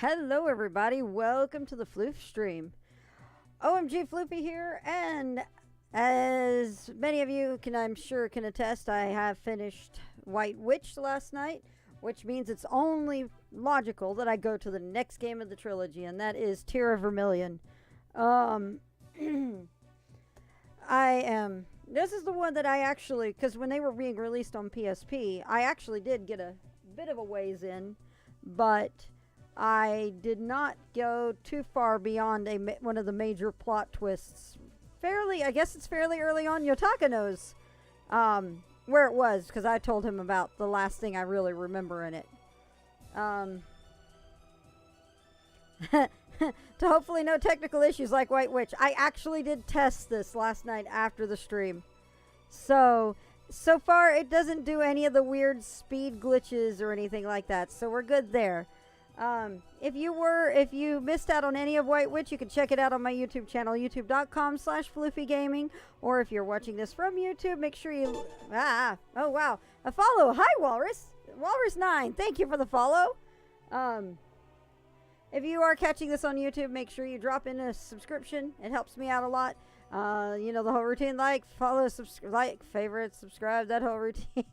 Hello, everybody. Welcome to the Floof stream. OMG Floofy here, and as many of you I'm sure can attest, I have finished White Witch last night, which means it's only logical that I go to the next game of the trilogy, and that is Tear of Vermillion. This is the one that I actually, because when they were being released on PSP, I actually did get a bit of a ways in, but I did not go too far beyond one of the major plot twists. I guess it's fairly early on. Yotaka knows where it was, because I told him about the last thing I really remember in it. To hopefully no technical issues like White Witch. I actually did test this last night after the stream. So far it doesn't do any of the weird speed glitches or anything like that. So we're good there. If you missed out on any of White Witch, you can check it out on my YouTube channel, youtube.com/floofygaming. Or if you're watching this from YouTube, make sure you, oh wow, a follow. Hi, Walrus. Walrus9, thank you for the follow. If you are catching this on YouTube, make sure you drop in a subscription. It helps me out a lot. You know the whole routine, like, follow, like, favorite, subscribe, that whole routine.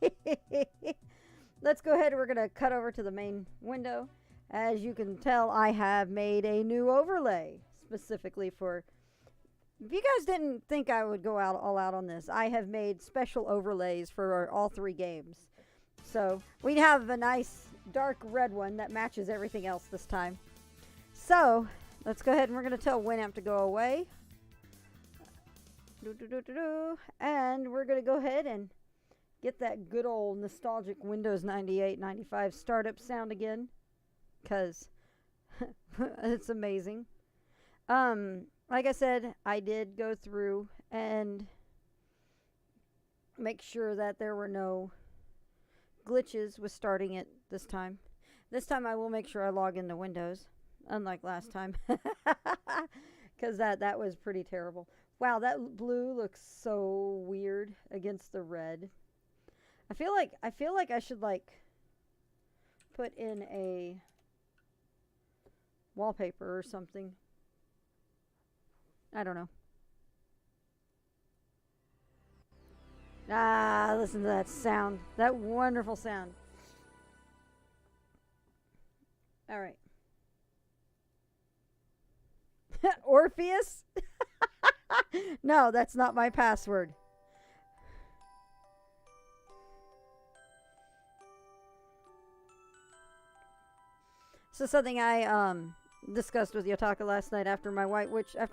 Let's go ahead and we're going to cut over to the main window. As you can tell, I have made a new overlay specifically for... If you guys didn't think I would go all out on this, I have made special overlays for all three games. So, we have a nice dark red one that matches everything else this time. So, let's go ahead and we're going to tell Winamp to go away. And we're going to go ahead and get that good old nostalgic Windows 98, 95 startup sound again. Because it's amazing. Like I said, I did go through and make sure that there were no glitches with starting it this time. This time I will make sure I log into Windows, unlike last time. Because that was pretty terrible. Wow, that blue looks so weird against the red. I feel like I should, like, put in a wallpaper or something. I don't know. Listen to that sound. That wonderful sound. All right. Orpheus? No, that's not my password. So something I discussed with Yotaka last night after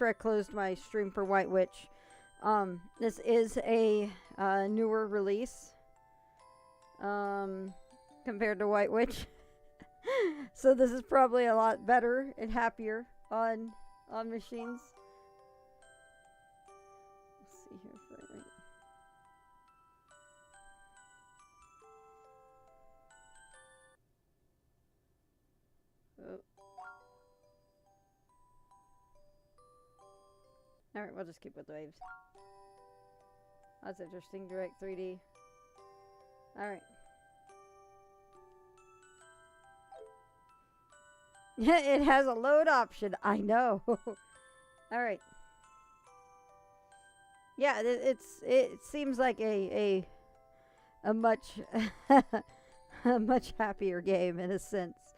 I closed my stream for White Witch. This is a newer release compared to White Witch. So this is probably a lot better and happier on machines. Let's see here for a minute. Alright, we'll just keep with the waves. That's interesting. Direct 3D. Alright. It has a load option. I know. Alright. Yeah, it seems like a much a much happier game in a sense.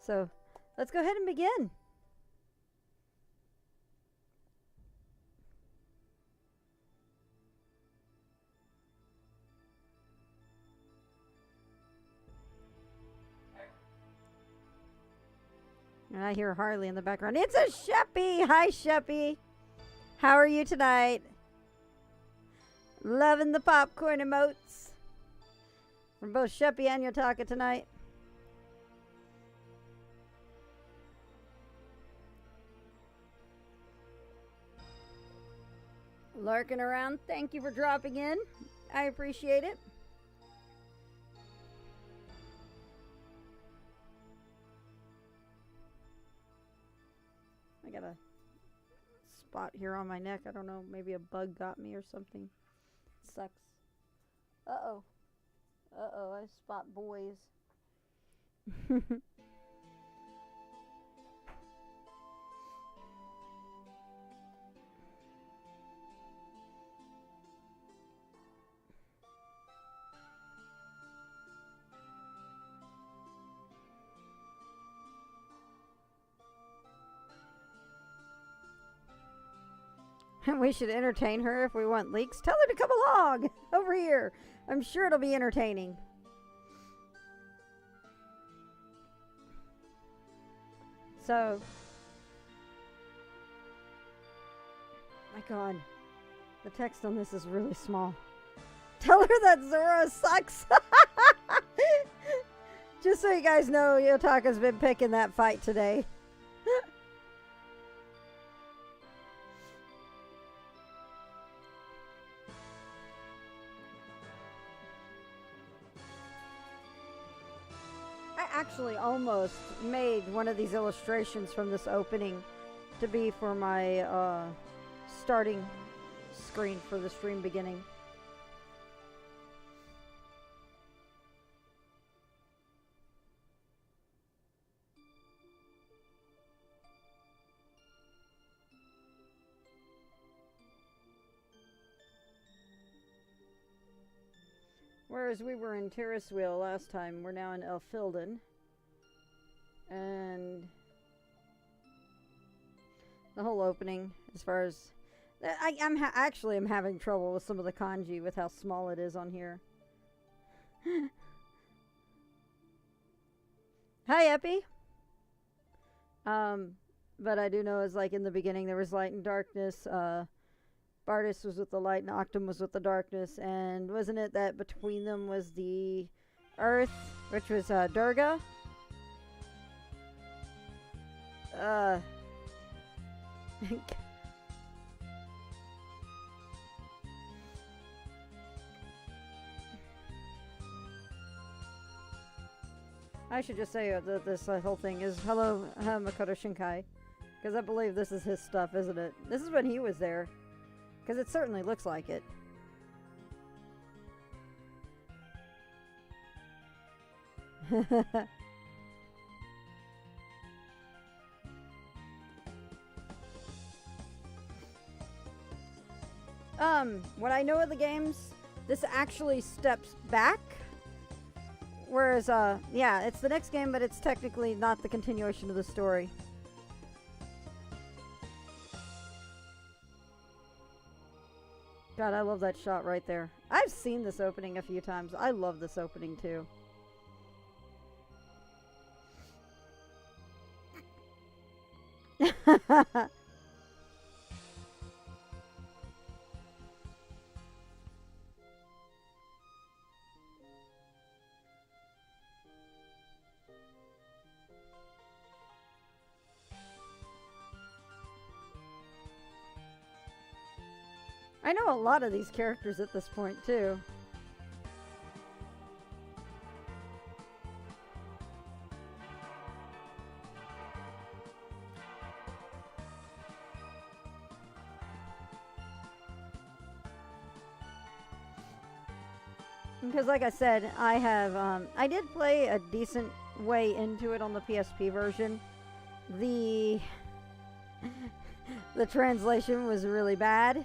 So, let's go ahead and begin. And I hear Harley in the background. It's a Sheppy! Hi, Sheppy! How are you tonight? Loving the popcorn emotes from both Sheppy and Yotaka tonight. Lurking around. Thank you for dropping in. I appreciate it. I got a spot here on my neck. I don't know. Maybe a bug got me or something. It sucks. Uh-oh. Uh-oh. I spot boys. We should entertain her if we want leaks. Tell her to come along over here. I'm sure it'll be entertaining. So, my God, the text on this is really small. Tell her that Zora sucks. Just so you guys know, Yotaka's been picking that fight today. I actually almost made one of these illustrations from this opening to be for my starting screen for the stream beginning. Whereas we were in Terracewheel last time, we're now in Elfilden. And the whole opening, as far as... I'm having trouble with some of the kanji with how small it is on here. Hi, Epi! But I do know it's like in the beginning there was light and darkness, Bardis was with the light and Octum was with the darkness, and wasn't it that between them was the earth, which was Durga? I should just say that this whole thing is Hello Makoto Shinkai, because I believe this is his stuff, isn't it? This is when he was there. Because it certainly looks like it. What I know of the games, this actually steps back. Whereas, yeah, it's the next game, but it's technically not the continuation of the story. God, I love that shot right there. I've seen this opening a few times. I love this opening too. I know a lot of these characters at this point, too. Because like I said, I have, I did play a decent way into it on the PSP version. The translation was really bad.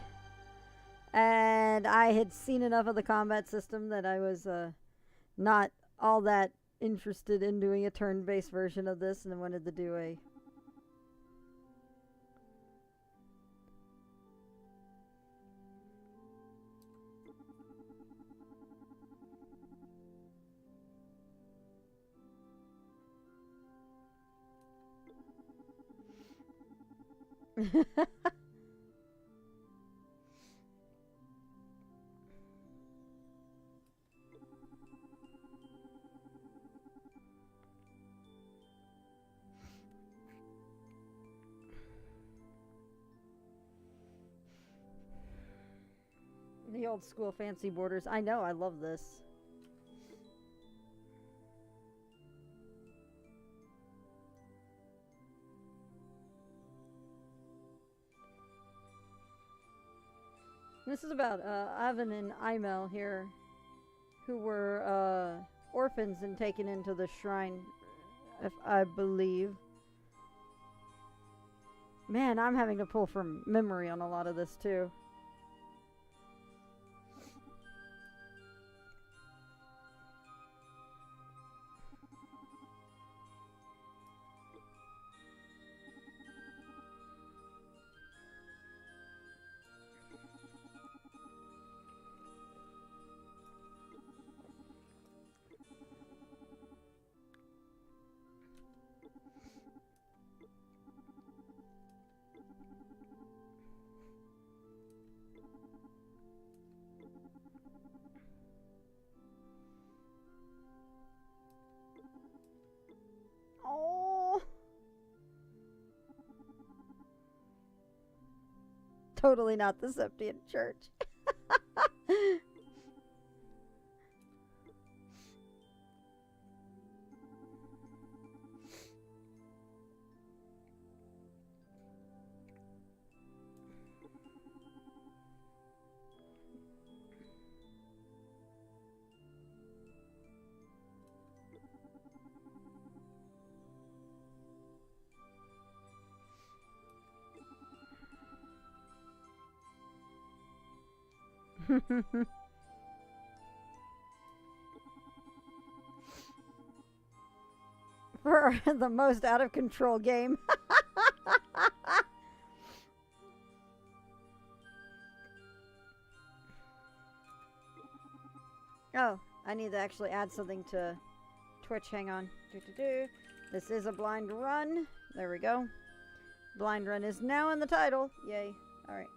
And I had seen enough of the combat system that I was not all that interested in doing a turn-based version of this, and I wanted to do a... The old school fancy borders. I know, I love this. This is about Ivan and Imel here, who were orphans and taken into the shrine, if I believe. Man, I'm having to pull from memory on a lot of this too. totally not the Septient Church. For the most out of control game. Oh, I need to actually add something to Twitch. Hang on. This is a blind run. There we go. Blind run is now in the title. Yay. Alright.